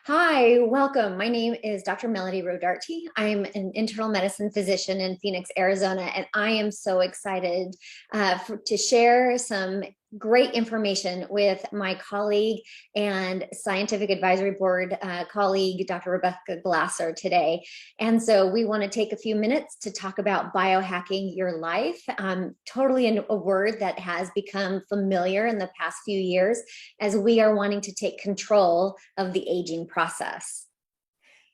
Hi, welcome. My name is Dr. Melody Rodarte. I'm an internal medicine physician in Phoenix, Arizona, and I am so excited to share some great information with my colleague and scientific advisory board colleague, Dr. Rebecca Glasser, today. And so we want to take a few minutes to talk about biohacking your life, totally a word that has become familiar in the past few years as we are wanting to take control of the aging process.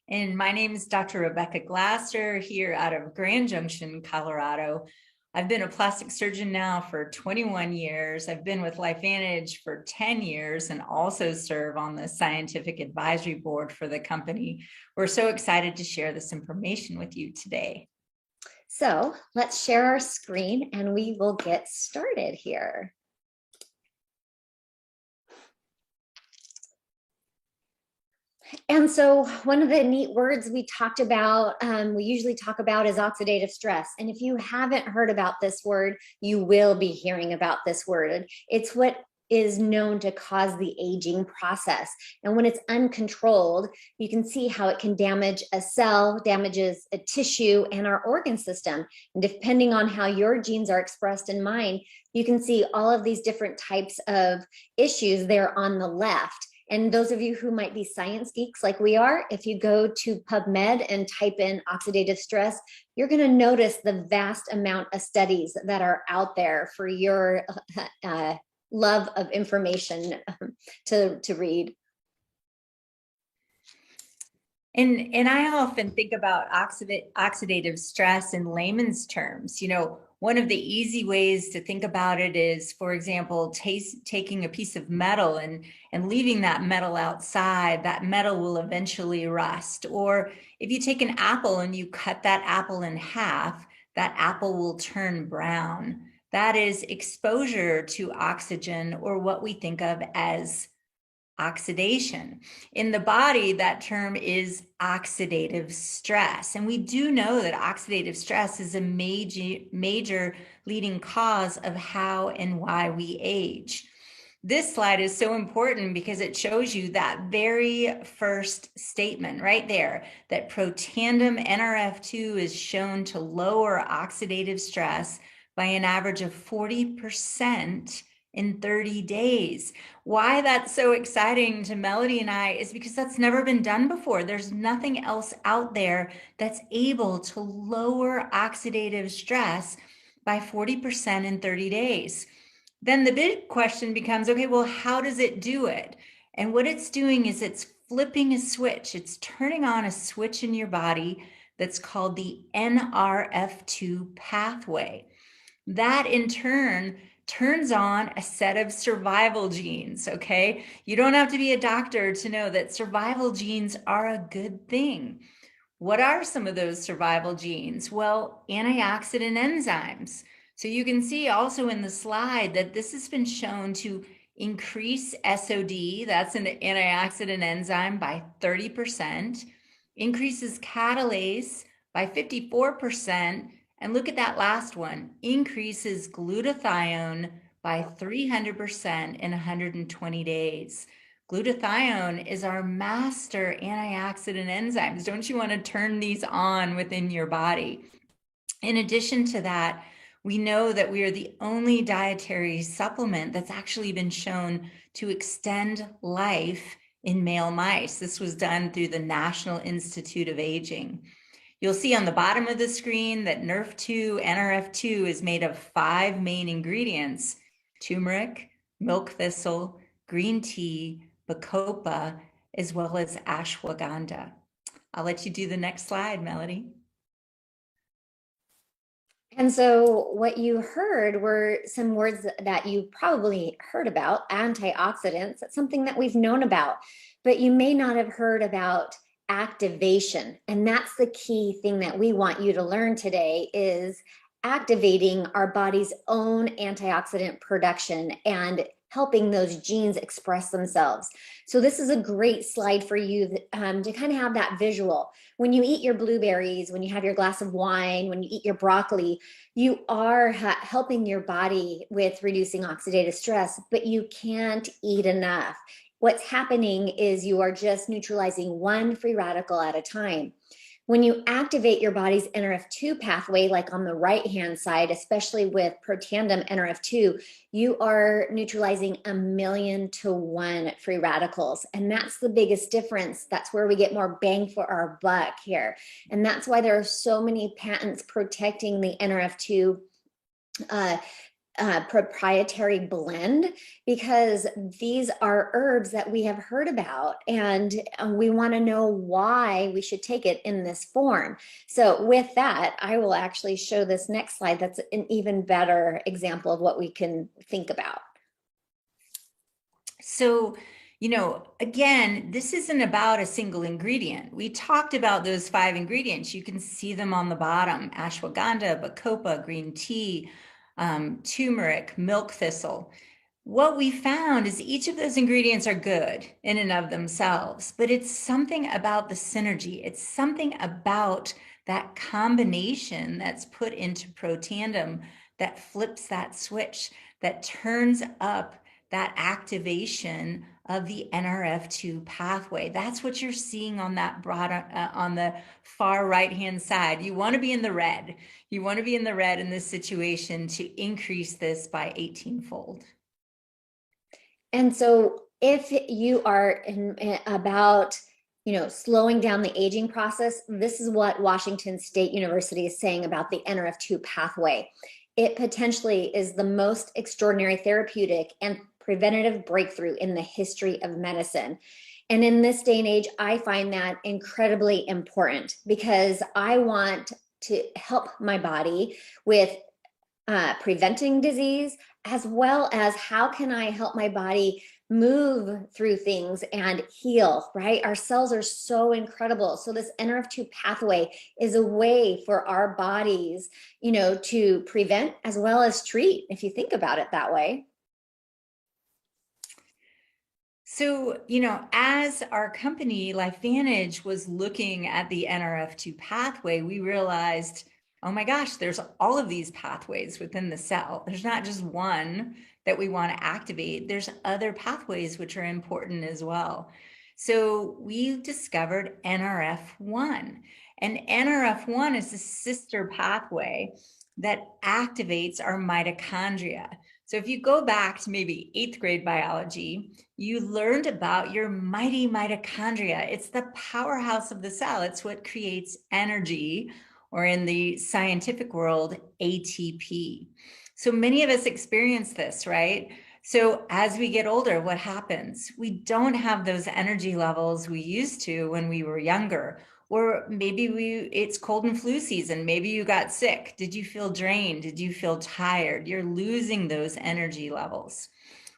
And my name is Dr. Rebecca Glasser here out of Grand Junction, Colorado. I've been a plastic surgeon now for 21 years. I've been with LifeVantage for 10 years and also serve on the scientific advisory board for the company. We're so excited to share this information with you today. So let's share our screen and we will get started here. And so one of the neat words we talked about, we usually talk about is oxidative stress. And if you haven't heard about this word, you will be hearing about this word. It's what is known to cause the aging process. And when it's uncontrolled, you can see how it can damage a cell, damages a tissue and our organ system. And depending on how your genes are expressed in mine, you can see all of these different types of issues there on the left. And those of you who might be science geeks like we are, if you go to PubMed and type in oxidative stress, you're going to notice the vast amount of studies that are out there for your love of information to read. And I often think about oxidative stress in layman's terms. One of the easy ways to think about it is, for example, taking a piece of metal and leaving that metal outside. That metal will eventually rust. Or if you take an apple and you cut that apple in half, that apple will turn brown. That is exposure to oxygen, or what we think of as oxidation. In the body, that term is oxidative stress. And we do know that oxidative stress is a major leading cause of how and why we age. This slide is so important because it shows you that very first statement right there, that Protandim Nrf2 is shown to lower oxidative stress by an average of 40% in 30 days. Why that's so exciting to Melody and I is because that's never been done before. There's nothing else out there that's able to lower oxidative stress by 40% in 30 days. Then the big question becomes, okay, well, how does it do it? And what it's doing is it's flipping a switch. It's turning on a switch in your body that's called the NRF2 pathway. That in turn turns on a set of survival genes, okay? You don't have to be a doctor to know that survival genes are a good thing. What are some of those survival genes? Well, antioxidant enzymes. So you can see also in the slide that this has been shown to increase SOD, that's an antioxidant enzyme, by 30%, increases catalase by 54%, and look at that last one, increases glutathione by 300% in 120 days. Glutathione is our master antioxidant enzymes. Don't you want to turn these on within your body? In addition to that, we know that we are the only dietary supplement that's actually been shown to extend life in male mice. This was done through the National Institute of Aging. You'll see on the bottom of the screen that NRF2 is made of 5 main ingredients: turmeric, milk thistle, green tea, bacopa, as well as ashwagandha. I'll let you do the next slide, Melody. And so what you heard were some words that you probably heard about: antioxidants. That's something that we've known about, but you may not have heard about activation. And that's the key thing that we want you to learn today, is activating our body's own antioxidant production and helping those genes express themselves. So this is a great slide for you to kind of have that visual. When you eat your blueberries, when you have your glass of wine, when you eat your broccoli, you are helping your body with reducing oxidative stress, but you can't eat enough. what's happening is you are just neutralizing one free radical at a time. When you activate your body's NRF2 pathway, like on the right-hand side, especially with Protandim NRF2, you are neutralizing 1,000,000 to 1 free radicals. And that's the biggest difference. That's where we get more bang for our buck here. And that's why there are so many patents protecting the NRF2 proprietary blend, because these are herbs that we have heard about, and we want to know why we should take it in this form. So with that, I will actually show this next slide. That's an even better example of what we can think about. So, again, this isn't about a single ingredient. We talked about those 5 ingredients. You can see them on the bottom: ashwagandha, bacopa, green tea, turmeric, milk thistle. What we found is each of those ingredients are good in and of themselves, but it's something about the synergy. It's something about that combination that's put into Protandim that flips that switch, that turns up that activation of the NRF2 pathway. That's what you're seeing on that broad, on the far right-hand side. You want to be in the red. You want to be in the red in this situation to increase this by 18-fold. And so if you are about slowing down the aging process, this is what Washington State University is saying about the NRF2 pathway. It potentially is the most extraordinary therapeutic and preventative breakthrough in the history of medicine. And in this day and age, I find that incredibly important, because I want to help my body with preventing disease, as well as how can I help my body move through things and heal, right? Our cells are so incredible. So this NRF2 pathway is a way for our bodies, to prevent as well as treat, if you think about it that way. So, as our company, LifeVantage, was looking at the NRF2 pathway, we realized, oh my gosh, there's all of these pathways within the cell. There's not just one that we want to activate. There's other pathways which are important as well. So we discovered NRF1. And NRF1 is a sister pathway that activates our mitochondria. So if you go back to maybe 8th grade biology, you learned about your mighty mitochondria. It's the powerhouse of the cell. It's what creates energy, or in the scientific world, ATP. So many of us experience this, right? So as we get older, what happens? We don't have those energy levels we used to when we were younger. Or maybe it's cold and flu season. Maybe you got sick. Did you feel drained? Did you feel tired? You're losing those energy levels.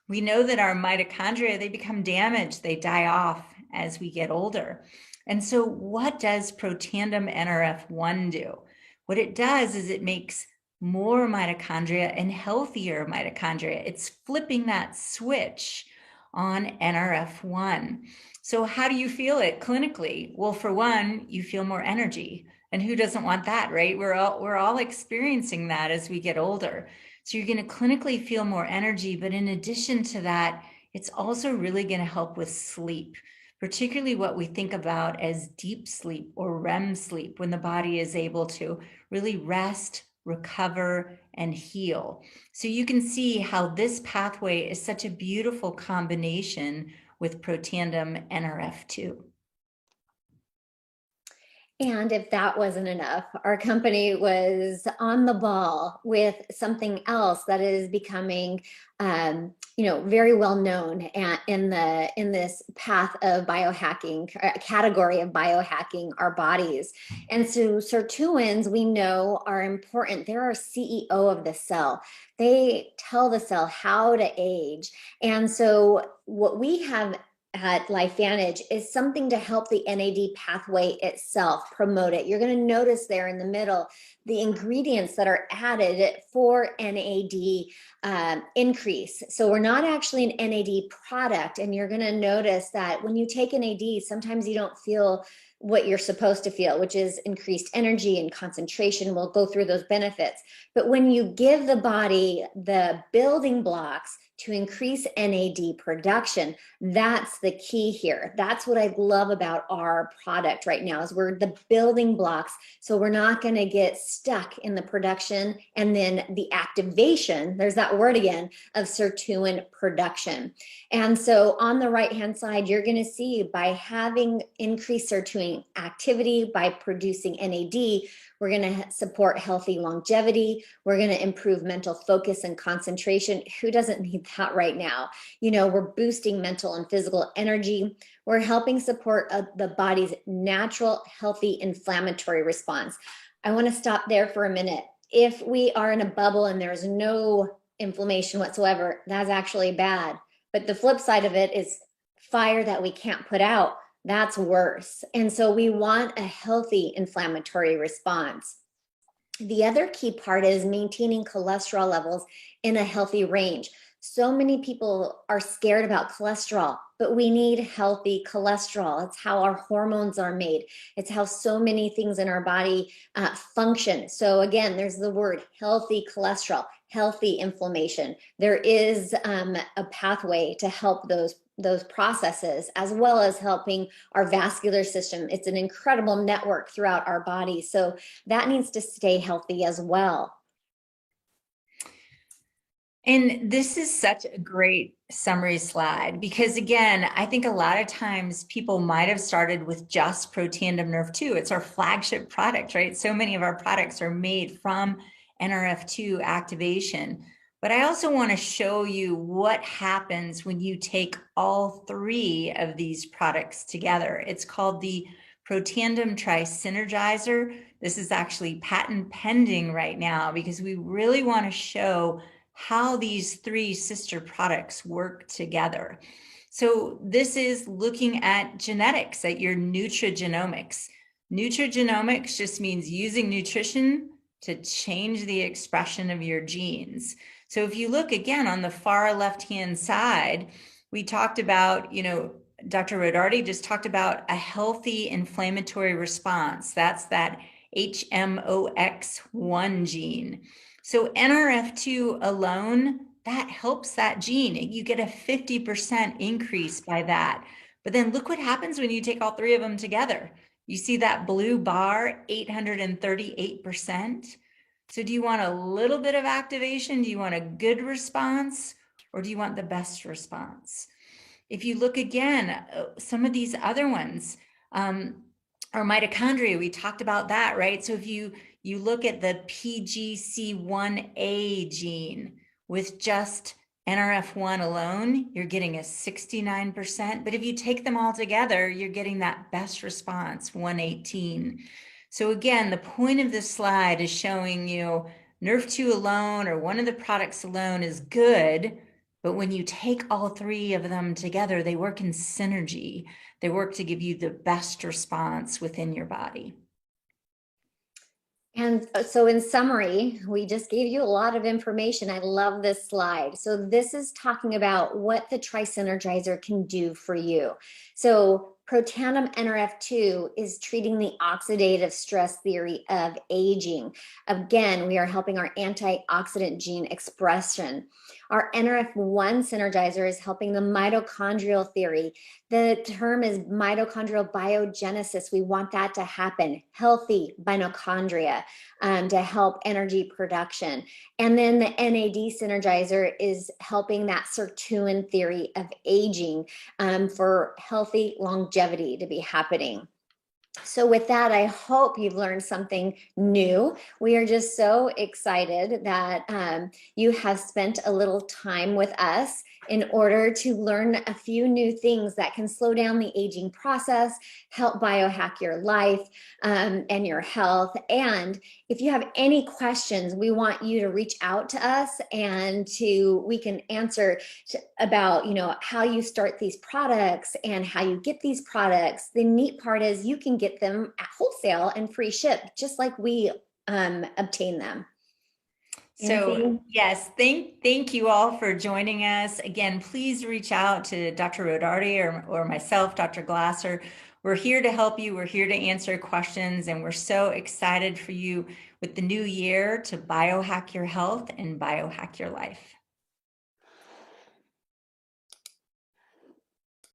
We know that our mitochondria, they become damaged. They die off as we get older. And so what does Protandim NRF1 do? What it does is it makes more mitochondria and healthier mitochondria. It's flipping that switch on NRF1. So how do you feel it clinically? Well, for one, you feel more energy. And who doesn't want that, right? We're all experiencing that as we get older. So you're going to clinically feel more energy. But in addition to that, it's also really going to help with sleep, particularly what we think about as deep sleep or REM sleep, when the body is able to really rest, recover, and heal. So you can see how this pathway is such a beautiful combination with Protandim NRF2. And if that wasn't enough, our company was on the ball with something else that is becoming, very well known in this path of biohacking, category of biohacking our bodies. And so sirtuins, we know, are important. They're our CEO of the cell. They tell the cell how to age. And so what we have at LifeVantage is something to help the NAD pathway itself, promote it. You're going to notice there in the middle the ingredients that are added for NAD increase. So we're not actually an NAD product, and you're going to notice that when you take NAD, sometimes you don't feel what you're supposed to feel, which is increased energy and concentration. We'll go through those benefits. But when you give the body the building blocks to increase NAD production. That's the key here. That's what I love about our product right now, is we're the building blocks. So we're not going to get stuck in the production and then the activation, there's that word again, of sirtuin production. And so on the right-hand side, you're going to see by having increased sirtuin activity, by producing NAD, we're going to support healthy longevity. We're going to improve mental focus and concentration. Who doesn't need that right now? You know, we're boosting mental and physical energy. We're helping support the body's natural, healthy inflammatory response. I want to stop there for a minute. If we are in a bubble and there's no inflammation whatsoever, that's actually bad. But the flip side of it is fire that we can't put out. That's worse. And so we want a healthy inflammatory response. The other key part is maintaining cholesterol levels in a healthy range. So many people are scared about cholesterol, but we need healthy cholesterol. It's how our hormones are made. It's how so many things in our body function. So again, there's the word healthy cholesterol, healthy inflammation. There is a pathway to help those processes, as well as helping our vascular system. It's an incredible network throughout our body. So that needs to stay healthy as well. And this is such a great summary slide, because again, I think a lot of times people might have started with just Protandim Nerve2. It's our flagship product, right? So many of our products are made from NRF2 activation. But I also want to show you what happens when you take all three of these products together. It's called the Protandim TriSynergizer. This is actually patent pending right now, because we really want to show how these three sister products work together. So this is looking at genetics, at your nutrigenomics. Nutrigenomics just means using nutrition to change the expression of your genes. So if you look again on the far left-hand side, we talked about, Dr. Rodarte just talked about a healthy inflammatory response. That's that HMOX1 gene. So NRF2 alone, that helps that gene. You get a 50% increase by that. But then look what happens when you take all three of them together. You see that blue bar, 838%. So do you want a little bit of activation? Do you want a good response? Or do you want the best response? If you look again, some of these other ones, our mitochondria, we talked about that, right? So if you look at the PGC1A gene with just NRF1 alone, you're getting a 69%. But if you take them all together, you're getting that best response, 118. So again, the point of this slide is showing you NRF2 alone or one of the products alone is good, but when you take all three of them together, they work in synergy. They work to give you the best response within your body. And so in summary, we just gave you a lot of information. I love this slide. So this is talking about what the TriSynergizer can do for you. So Protandim NRF2 is treating the oxidative stress theory of aging. Again, we are helping our antioxidant gene expression. Our NRF1 synergizer is helping the mitochondrial theory. The term is mitochondrial biogenesis. We want that to happen. Healthy mitochondria to help energy production. And then the NAD synergizer is helping that sirtuin theory of aging for healthy longevity to be happening. So with that, I hope you've learned something new. We are just so excited that you have spent a little time with us in order to learn a few new things that can slow down the aging process, help biohack your life and your health. And if you have any questions, we want you to reach out to us and we can answer about, how you start these products and how you get these products. The neat part is you can get them at wholesale and free ship, just like we obtain them. So yes, thank you all for joining us. Again, please reach out to Dr. Rodarte or myself, Dr. Glasser. We're here to help you. We're here to answer questions, and we're so excited for you with the new year to biohack your health and biohack your life.